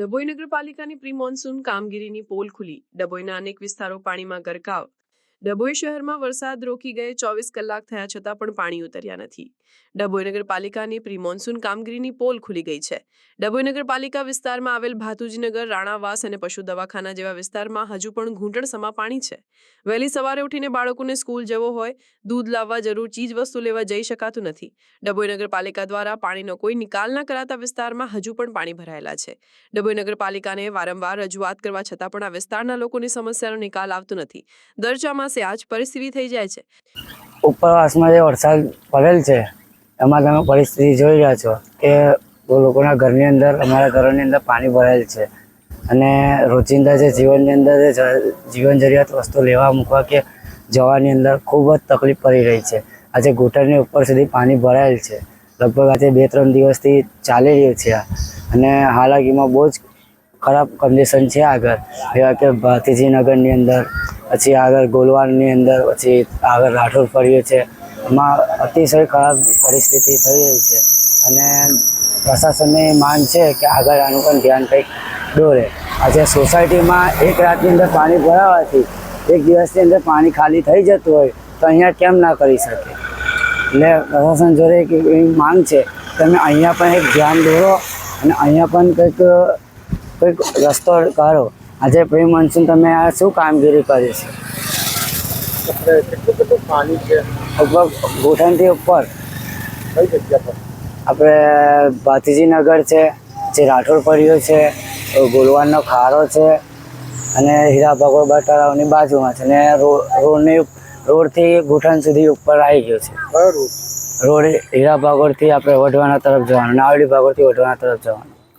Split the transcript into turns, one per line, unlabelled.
ડભોઈ નગરપાલિકાની pre monsoon કામગીરીની pole ખુલી. ડભોઈના અનેક વિસ્તારો પાણીમાં ગરકાવ. ડભોઈ શહેરમાં વરસાદ રોકી ગયે 24 કલાક થયા છતાં પણ પાણી ઉતર્યા નથી. ડભોઈ નગરપાલિકાની પ્રી મોન્સૂન કામગીરીની પોલ ખુલી ગઈ છે. ડભોઈ નગરપાલિકા વિસ્તારમાં આવેલ ભાતુજીનગર, રાણાવાસ અને પશુ દવાખાના જેવા વિસ્તારમાં હજુ પણ ઘૂંટણસમા પાણી છે. વહેલી સવારે ઉઠીને બાળકોને સ્કૂલ જવો હોય, દૂધ લાવવા જરૂર ચીજ વસ્તુ લેવા જઈ શકાતું નથી. ડભોઈ નગરપાલિકા દ્વારા પાણીનો કોઈ નિકાલ ન કરાતા વિસ્તારમાં હજુ પણ પાણી ભરાયેલા છે. ડભોઈ નગરપાલિકાને વારંવાર રજૂઆત કરવા છતાં પણ આ વિસ્તારના લોકોની સમસ્યાનો નિકાલ આવતો નથી. દર ચોમાસે આ જ પરિસ્થિતિ થઈ જાય છે.
ઉપરવાસમાં જે વરસાદ પડેલ છે એમાં તમે પરિસ્થિતિ જોઈ રહ્યા છો કે લોકોના ઘરની અંદર, અમારા ઘરોની અંદર પાણી ભરાયેલ છે અને રોજિંદા જે જીવનની અંદર જીવન જરૂરિયાત વસ્તુ લેવા મૂકવા કે જવાની અંદર ખૂબ જ તકલીફ પડી રહી છે. આજે ઘૂંટણની ઉપર સુધી પાણી ભરાયેલ છે. લગભગ આજે 2-3 દિવસથી ચાલી રહ્યું છે અને હાલાકીમાં બહુ જ ખરાબ કન્ડિશન છે. આગળ એવા કે ભાતીજીનગરની અંદર, પછી આગળ ગોલવાડની અંદર, પછી આગળ રાઠોડ ફળિયો છે, એમાં અતિશય ખરાબ પરિસ્થિતિ થઈ રહી છે અને પ્રશાસનની માંગ છે કે આગળ આનું પણ ધ્યાન કંઈક દોરે. આજે સોસાયટીમાં એક રાતની અંદર પાણી ભરાવાથી એક દિવસની અંદર પાણી ખાલી થઈ જતું હોય તો અહીંયા કેમ ના કરી શકે? એટલે પ્રશાસન જોડે એક એવી માંગ છે કે તમે અહીંયા પણ એક ધ્યાન દોરો અને અહીંયા પણ કંઈક રસ્તો કાઢો. આજે પ્રી મોન્સૂન તમે આ શું કામગીરી કરી છે?
કેટલું પાણી છે?
લગભગ ઘૂંટણથી ઉપર.
કઈ જગ્યા પર?
આપણે ભાતીજીનગર છે, જે રાઠોડ ફળિયો છે, ગોલવાડનો ખારો છે અને હીરા ભાગોળ તળાવની બાજુમાં છે અને રોડથી ઘૂંટણ સુધી ઉપર આવી ગયો છે.
કયો રૂટ?
રોડ હીરા ભાગોળથી આપણે વઢવાણા તરફ જવાનું, નાવડી ભાગોળથી વઢવાણા તરફ જવાનું.